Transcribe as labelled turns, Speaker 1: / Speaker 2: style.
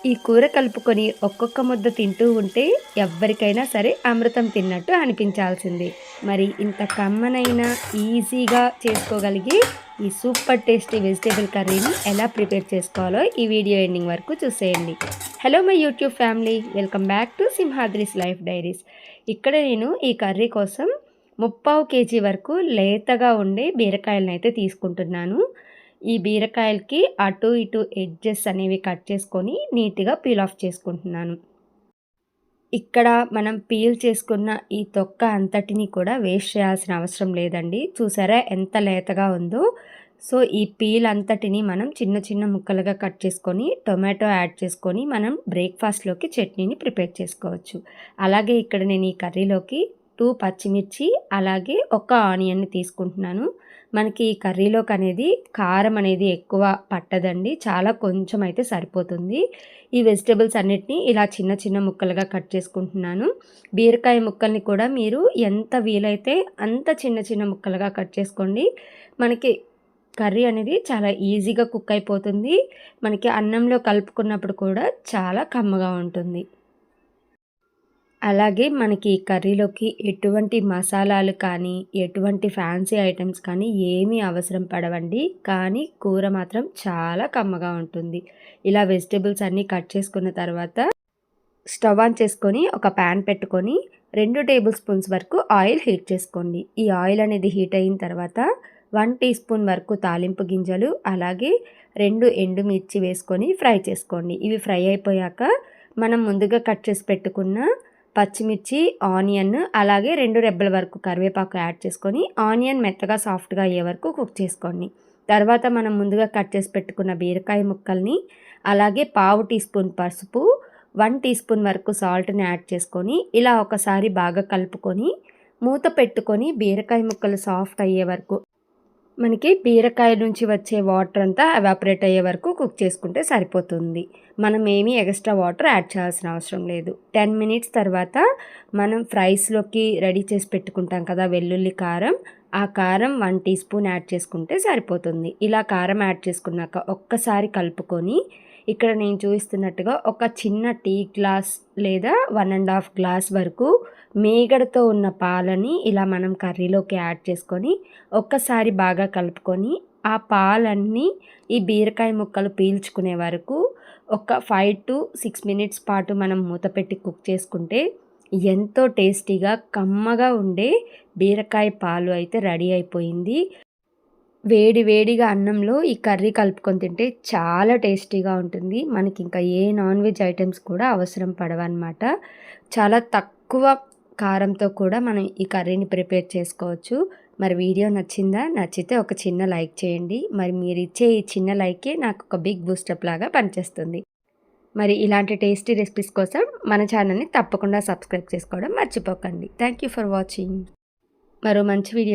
Speaker 1: ఈ కూర కలుపుకొని ఒక్కొక్క ముద్ద తింటూ ఉంటే ఎవ్వరికైనా సరే అమృతం తిన్నట్టు అనిపించాల్సిందే. మరి ఇంత కమ్మనైన ఈజీగా చేసుకోగలిగే ఈ సూపర్ టేస్టీ వెజిటేబుల్ కర్రీని ఎలా ప్రిపేర్ చేసుకోవాలో ఈ వీడియో ఎండింగ్ వరకు చూసేయండి. Hello my YouTube family, welcome back to Simhadri's life diaries. ఇక్కడ నేను ఈ కర్రీ కోసం 3/4 కేజీ వరకు లేతగా ఉండే బీరకాయలను అయితే తీసుకుంటున్నాను. ఈ బీరకాయలకి అటు ఇటు ఎడ్జెస్ అనేవి కట్ చేసుకొని నీట్గా పీల్ ఆఫ్ చేసుకుంటున్నాను. ఇక్కడ మనం పీల్ చేసుకున్న ఈ తొక్క అంతటిని కూడా వేస్ట్ చేయాల్సిన అవసరం లేదండి. చూసారా ఎంత లేతగా ఉందో. సో ఈ పీల్ అంతటిని మనం చిన్న చిన్న ముక్కలుగా కట్ చేసుకొని టొమాటో యాడ్ చేసుకొని మనం బ్రేక్ఫాస్ట్లోకి చట్నీని ప్రిపేర్ చేసుకోవచ్చు. అలాగే ఇక్కడ నేను ఈ కర్రీలోకి 2 పచ్చిమిర్చి అలాగే 1 ఆనియన్ని తీసుకుంటున్నాను. మనకి ఈ కర్రీలోకి అనేది కారం అనేది ఎక్కువ పట్టదండి, చాలా కొంచెం అయితే సరిపోతుంది. ఈ వెజిటేబుల్స్ అన్నిటిని ఇలా చిన్న చిన్న ముక్కలుగా కట్ చేసుకుంటున్నాను. బీరకాయ ముక్కల్ని కూడా మీరు ఎంత వీలైతే అంత చిన్న చిన్న ముక్కలుగా కట్ చేసుకోండి. మనకి కర్రీ అనేది చాలా ఈజీగా కుక్ అయిపోతుంది. మనకి అన్నంలో కలుపుకున్నప్పుడు కూడా చాలా కమ్మగా ఉంటుంది. అలాగే మనకి ఈ కర్రీలోకి ఎటువంటి మసాలాలు కానీ, ఎటువంటి ఫ్యాన్సీ ఐటమ్స్ కానీ ఏమీ అవసరం పడవండి. కానీ కూర మాత్రం చాలా కమ్మగా ఉంటుంది. ఇలా వెజిటేబుల్స్ అన్నీ కట్ చేసుకున్న తర్వాత స్టవ్ ఆన్ చేసుకొని ఒక ప్యాన్ పెట్టుకొని 2 టేబుల్ స్పూన్స్ వరకు ఆయిల్ హీట్ చేసుకోండి. ఈ ఆయిల్ అనేది హీట్ అయిన తర్వాత 1 టీ స్పూన్ వరకు తాలింపు గింజలు అలాగే 2 ఎండుమిర్చి వేసుకొని ఫ్రై చేసుకోండి. ఇవి ఫ్రై అయిపోయాక మనం ముందుగా కట్ చేసి పెట్టుకున్న పచ్చిమిర్చి, ఆనియన్ అలాగే 2 రెబ్బల వరకు కరివేపాకు యాడ్ చేసుకొని ఆనియన్ మెత్తగా సాఫ్ట్గా అయ్యే వరకు కుక్ చేసుకోండి. తర్వాత మనం ముందుగా కట్ చేసి పెట్టుకున్న బీరకాయ ముక్కల్ని అలాగే 1/2 టీ స్పూన్ పసుపు, 1 టీ స్పూన్ వరకు సాల్ట్ని యాడ్ చేసుకొని ఇలా ఒకసారి బాగా కలుపుకొని మూత పెట్టుకొని బీరకాయ ముక్కలు సాఫ్ట్ అయ్యే వరకు, మనకి బీరకాయ నుంచి వచ్చే వాటర్ అంతా ఎవాపరేట్ అయ్యే వరకు కుక్ చేసుకుంటే సరిపోతుంది. మనం ఏమీ ఎక్స్ట్రా వాటర్ యాడ్ చేయాల్సిన అవసరం లేదు. 10 మినిట్స్ తర్వాత మనం ఫ్రైస్లోకి రెడీ చేసి పెట్టుకుంటాం కదా వెల్లుల్లి కారం, ఆ కారం 1 టీ స్పూన్ యాడ్ చేసుకుంటే సరిపోతుంది. ఇలా కారం యాడ్ చేసుకున్నాక ఒక్కసారి కలుపుకొని ఇక్కడ నేను చూపిస్తున్నట్టుగా ఒక చిన్న టీ గ్లాస్ లేదా 1.5 గ్లాస్ వరకు మేగడతో ఉన్న పాలని ఇలా మనం కర్రీలోకి యాడ్ చేసుకొని ఒక్కసారి బాగా కలుపుకొని ఆ పాలన్నీ ఈ బీరకాయ ముక్కలు పీల్చుకునే వరకు ఒక 5 to 6 మినిట్స్ పాటు మనం మూత పెట్టి కుక్ చేసుకుంటే ఎంతో టేస్టీగా కమ్మగా ఉండే బీరకాయ పాలు అయితే రెడీ అయిపోయింది. వేడి వేడిగా అన్నంలో ఈ కర్రీ కలుపుకొని తింటే చాలా టేస్టీగా ఉంటుంది. మనకి ఇంకా ఏ నాన్ వెజ్ ఐటమ్స్ కూడా అవసరం పడవన్నమాట. చాలా తక్కువ కారంతో కూడా మనం ఈ కర్రీని ప్రిపేర్ చేసుకోవచ్చు. మరి వీడియో నచ్చిందా? నచ్చితే ఒక చిన్న లైక్ చేయండి. మరి మీరు ఇచ్చే ఈ చిన్న లైకే నాకు ఒక బిగ్ బూస్టప్ లాగా పనిచేస్తుంది. మరి ఇలాంటి టేస్టీ రెసిపీస్ కోసం మన ఛానల్ని తప్పకుండా సబ్స్క్రైబ్ చేసుకోవడం మర్చిపోకండి. Thank you for watching. మరో మంచి వీడియో